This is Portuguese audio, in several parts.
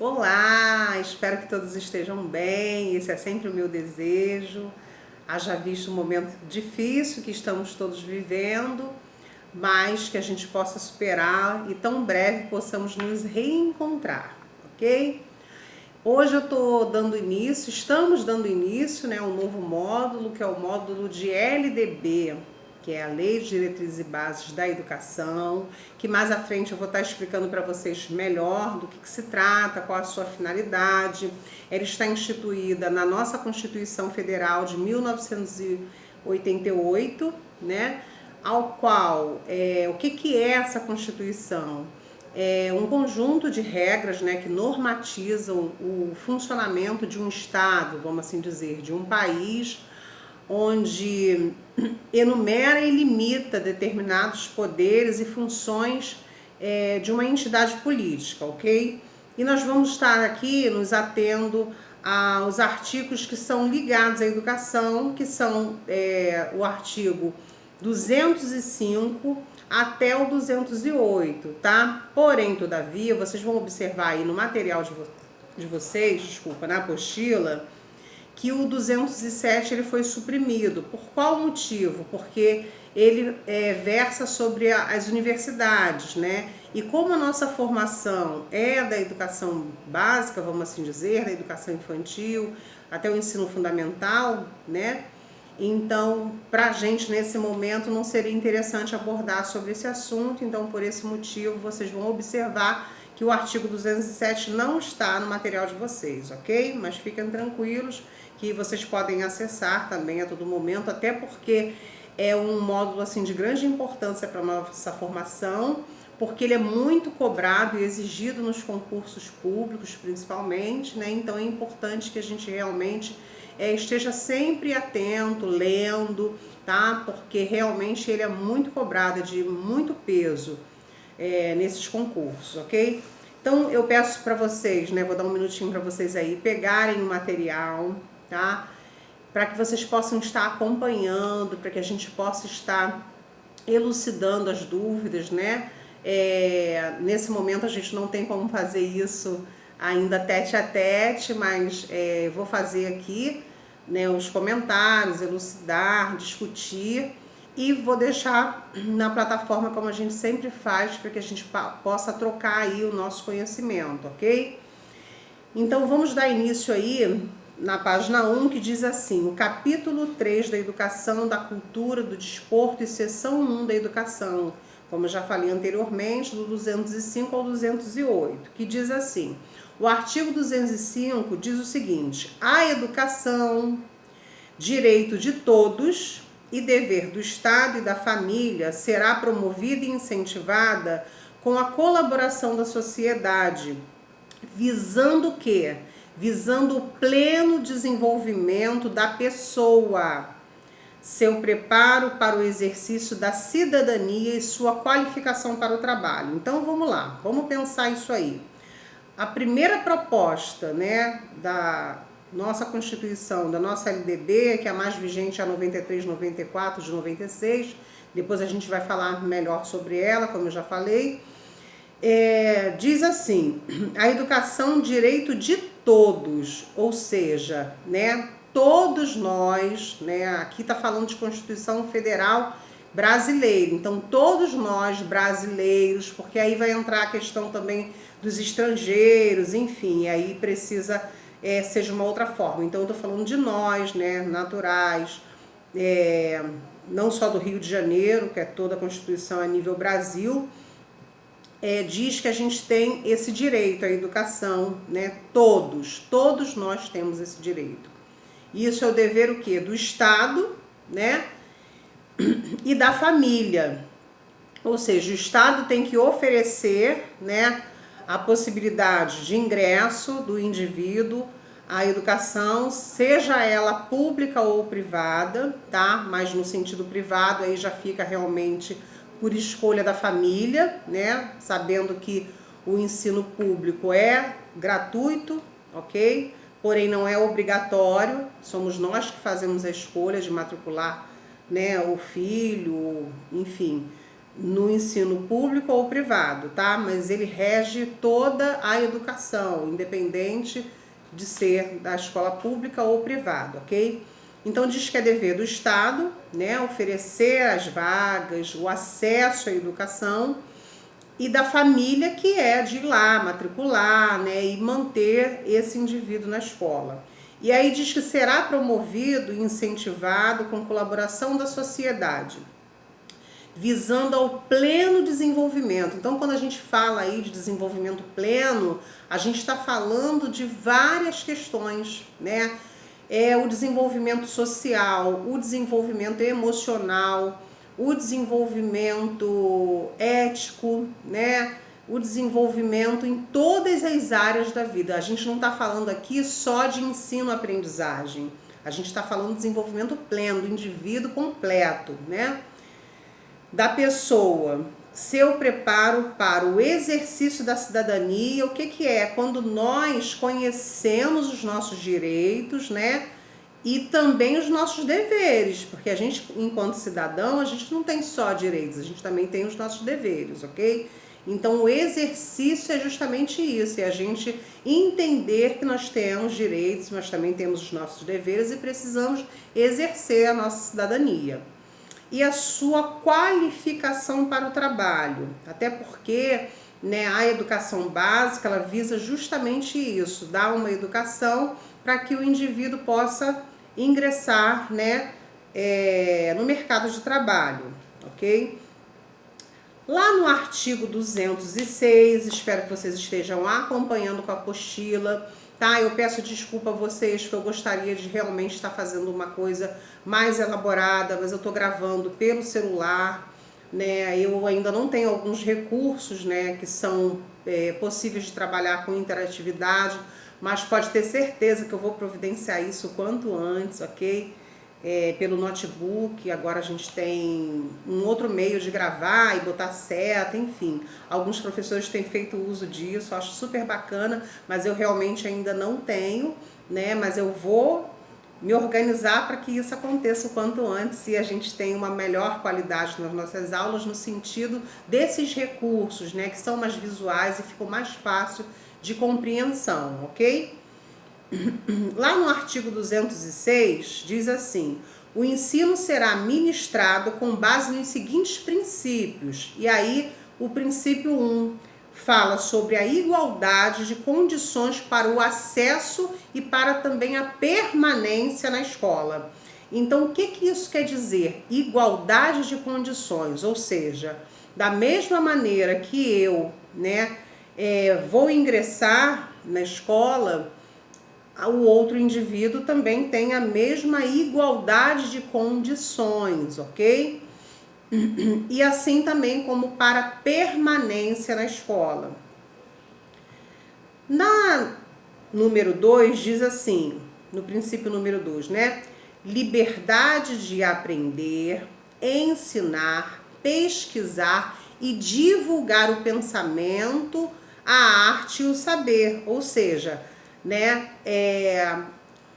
Olá, espero que todos estejam bem. Esse é sempre o meu desejo. Haja visto um momento difícil que estamos todos vivendo, mas que a gente possa superar e tão breve possamos nos reencontrar, ok? Hoje estamos dando início, né, a um novo módulo, que é o módulo de LDB, que é a Lei de Diretrizes e Bases da Educação, que mais à frente eu vou estar explicando para vocês melhor do que se trata, qual a sua finalidade. Ela está instituída na nossa Constituição Federal de 1988, né, ao qual, o que é essa Constituição? É um conjunto de regras, né, que normatizam o funcionamento de um Estado, vamos assim dizer, de um país, onde enumera e limita determinados poderes e funções de uma entidade política, ok? E nós vamos estar aqui nos atendo aos artigos que são ligados à educação, que são o artigo 205 até o 208, tá? Porém, todavia, vocês vão observar aí no material de vocês, desculpa, na apostila, que o 207 ele foi suprimido. Por qual motivo? Porque ele versa sobre as universidades, né? E como a nossa formação é da educação básica, vamos assim dizer, da educação infantil até o ensino fundamental, né? Então, para a gente, nesse momento, não seria interessante abordar sobre esse assunto. Então, por esse motivo, vocês vão observar que o artigo 207 não está no material de vocês, ok? Mas fiquem tranquilos que vocês podem acessar também a todo momento, até porque é um módulo assim de grande importância para a nossa formação, porque ele é muito cobrado e exigido nos concursos públicos, principalmente, né? Então é importante que a gente realmente esteja sempre atento, lendo, tá? Porque realmente ele é muito cobrado, é de muito peso nesses concursos, ok? Então eu peço para vocês, né? Vou dar um minutinho para vocês aí pegarem o material, tá? Para que vocês possam estar acompanhando, para que a gente possa estar elucidando as dúvidas, né? Nesse momento a gente não tem como fazer isso ainda tete a tete, mas vou fazer aqui, né, os comentários, elucidar, discutir e vou deixar na plataforma como a gente sempre faz para que a gente possa trocar aí o nosso conhecimento, ok? Então vamos dar início aí na página 1, que diz assim: o capítulo 3 da educação, da cultura, do desporto e seção 1 da educação, como eu já falei anteriormente, do 205 ao 208, que diz assim: o artigo 205 diz o seguinte: a educação, direito de todos e dever do Estado e da família, será promovida e incentivada com a colaboração da sociedade, visando o quê? Visando o pleno desenvolvimento da pessoa, seu preparo para o exercício da cidadania e sua qualificação para o trabalho. Então vamos lá, vamos pensar isso aí. A primeira proposta, né, da nossa Constituição, da nossa LDB, que é a mais vigente, é a 93, 94 de 96, depois a gente vai falar melhor sobre ela, como eu já falei, diz assim: a educação, direito de todos, ou seja, né, todos nós, né, aqui está falando de Constituição Federal brasileira, então todos nós brasileiros, porque aí vai entrar a questão também dos estrangeiros, enfim, aí precisa seja uma outra forma. Então eu estou falando de nós, né, naturais, não só do Rio de Janeiro, que é toda a Constituição a nível Brasil, diz que a gente tem esse direito à educação, né? Todos nós temos esse direito. Isso é o dever o quê? Do Estado, né? E da família. Ou seja, o Estado tem que oferecer, né, a possibilidade de ingresso do indivíduo à educação, seja ela pública ou privada, tá? Mas no sentido privado aí já fica realmente por escolha da família, né? Sabendo que o ensino público é gratuito, ok? Porém não é obrigatório, somos nós que fazemos a escolha de matricular, né, o filho, enfim, no ensino público ou privado, tá? Mas ele rege toda a educação, independente de ser da escola pública ou privada, ok? Então diz que é dever do Estado, né, oferecer as vagas, o acesso à educação, e da família, que é de ir lá, matricular, né, e manter esse indivíduo na escola. E aí diz que será promovido e incentivado com colaboração da sociedade, visando ao pleno desenvolvimento. Então, quando a gente fala aí de desenvolvimento pleno, a gente está falando de várias questões, né? O desenvolvimento social, o desenvolvimento emocional, o desenvolvimento ético, né? O desenvolvimento em todas as áreas da vida. A gente não está falando aqui só de ensino-aprendizagem. A gente está falando de desenvolvimento pleno, do indivíduo completo, né? Da pessoa, seu preparo para o exercício da cidadania. O que é? Quando nós conhecemos os nossos direitos, né? E também os nossos deveres, porque a gente, enquanto cidadão, a gente não tem só direitos, a gente também tem os nossos deveres, ok? Então, o exercício é justamente isso, é a gente entender que nós temos direitos, mas também temos os nossos deveres e precisamos exercer a nossa cidadania. E a sua qualificação para o trabalho, até porque, né, a educação básica, ela visa justamente isso, dar uma educação para que o indivíduo possa ingressar, né, no mercado de trabalho, ok? Lá no artigo 206, espero que vocês estejam acompanhando com a apostila, tá? Eu peço desculpa a vocês, que eu gostaria de realmente estar fazendo uma coisa mais elaborada, mas eu tô gravando pelo celular, né? Eu ainda não tenho alguns recursos, né, que são possíveis de trabalhar com interatividade, mas pode ter certeza que eu vou providenciar isso o quanto antes, ok? Pelo notebook, agora a gente tem um outro meio de gravar e botar seta, enfim. Alguns professores têm feito uso disso, acho super bacana, mas eu realmente ainda não tenho, né? Mas eu vou me organizar para que isso aconteça o quanto antes e a gente tenha uma melhor qualidade nas nossas aulas, no sentido desses recursos, né, que são mais visuais e ficam mais fácil de compreensão, ok? Lá no artigo 206 diz assim: o ensino será ministrado com base nos seguintes princípios. E aí o princípio 1 fala sobre a igualdade de condições para o acesso e para também a permanência na escola. Então, o que isso quer dizer? Igualdade de condições, ou seja, da mesma maneira que eu, né, vou ingressar na escola, o outro indivíduo também tem a mesma igualdade de condições, ok? E assim também como para permanência na escola. Na número 2 diz assim, no princípio número 2, né? Liberdade de aprender, ensinar, pesquisar e divulgar o pensamento, a arte e o saber, ou seja, né,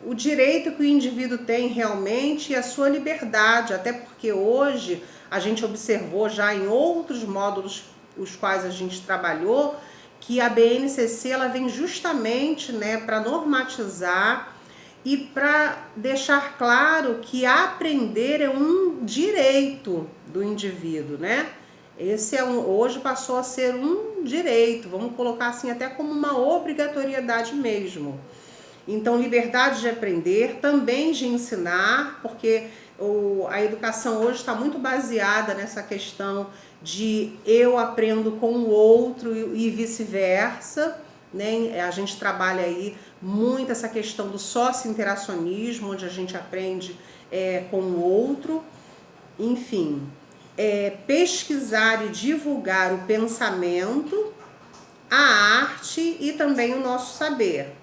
o direito que o indivíduo tem realmente e a sua liberdade, até porque hoje a gente observou já em outros módulos os quais a gente trabalhou, que a BNCC ela vem justamente, né, para normatizar e para deixar claro que aprender é um direito do indivíduo, né? Esse hoje passou a ser um direito, vamos colocar assim até como uma obrigatoriedade mesmo. Então, liberdade de aprender, também de ensinar, porque a educação hoje está muito baseada nessa questão de eu aprendo com o outro e vice-versa, né? A gente trabalha aí muito essa questão do socio-interacionismo, onde a gente aprende com o outro, enfim. Pesquisar e divulgar o pensamento, a arte e também o nosso saber.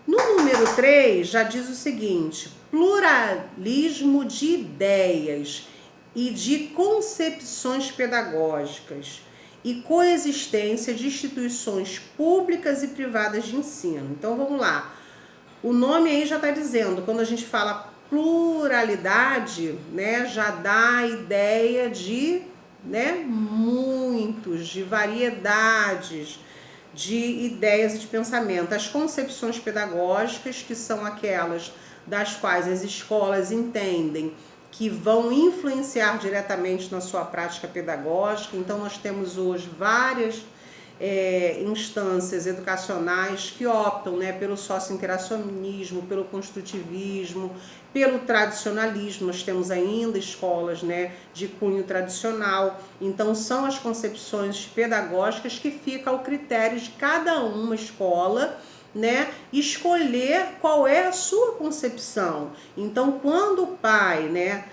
No número 3 já diz o seguinte: pluralismo de ideias e de concepções pedagógicas e coexistência de instituições públicas e privadas de ensino. Então vamos lá, o nome aí já está dizendo, quando a gente fala pluralidade, né, já dá a ideia de né? Muitos, de variedades de ideias e de pensamento. As concepções pedagógicas, que são aquelas das quais as escolas entendem que vão influenciar diretamente na sua prática pedagógica. Então, nós temos hoje várias instâncias educacionais que optam, né, pelo socio-interacionismo, pelo construtivismo, pelo tradicionalismo. Nós temos ainda escolas, né, de cunho tradicional. Então, são as concepções pedagógicas que fica ao critério de cada uma escola, né, escolher qual é a sua concepção. Então, quando o pai, né,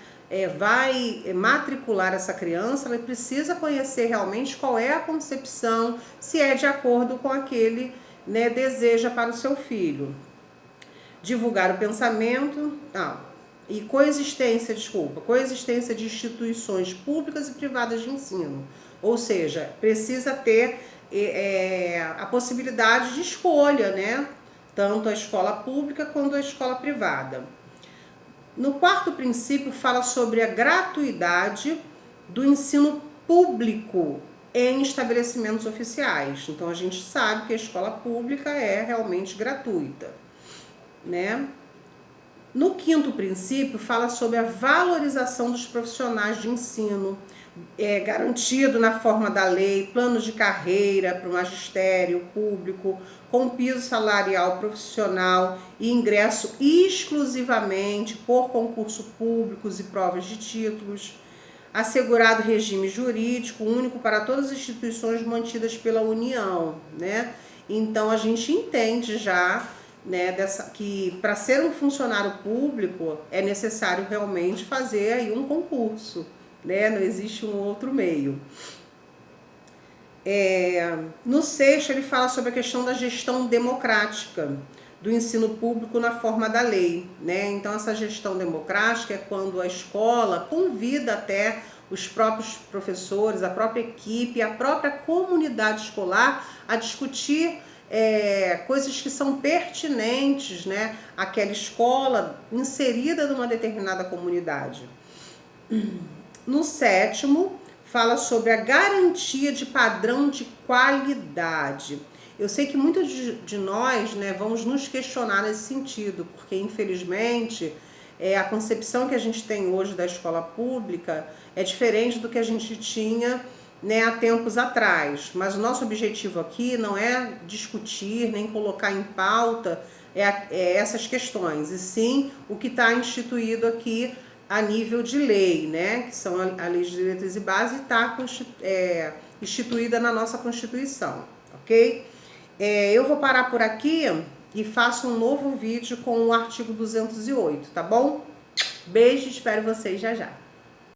vai matricular essa criança, ela precisa conhecer realmente qual é a concepção, se é de acordo com aquele, né, deseja para o seu filho. Divulgar o pensamento, coexistência de instituições públicas e privadas de ensino. Ou seja, precisa ter a possibilidade de escolha, né? Tanto a escola pública quanto a escola privada. No quarto princípio, fala sobre a gratuidade do ensino público em estabelecimentos oficiais. Então, a gente sabe que a escola pública é realmente gratuita, né? No quinto princípio, fala sobre a valorização dos profissionais de ensino, garantido na forma da lei, planos de carreira para o magistério público, com piso salarial profissional e ingresso exclusivamente por concurso públicos e provas de títulos, assegurado regime jurídico único para todas as instituições mantidas pela União, né? Então, a gente entende já, né, que para ser um funcionário público é necessário realmente fazer aí um concurso, né? Não existe um outro meio. No sexto, ele fala sobre a questão da gestão democrática do ensino público na forma da lei, né? Então, essa gestão democrática é quando a escola convida até os próprios professores, a própria equipe, a própria comunidade escolar a discutir coisas que são pertinentes, né, àquela escola inserida numa determinada comunidade. No sétimo, fala sobre a garantia de padrão de qualidade. Eu sei que muitos de nós, né, vamos nos questionar nesse sentido, porque infelizmente a concepção que a gente tem hoje da escola pública é diferente do que a gente tinha, né, há tempos atrás. Mas o nosso objetivo aqui não é discutir nem colocar em pauta essas questões, e sim o que está instituído aqui a nível de lei, né, que são a Lei de Diretrizes e Base, e está instituída na nossa Constituição, ok? Eu vou parar por aqui e faço um novo vídeo com o artigo 208, tá bom? Beijo, espero vocês já já.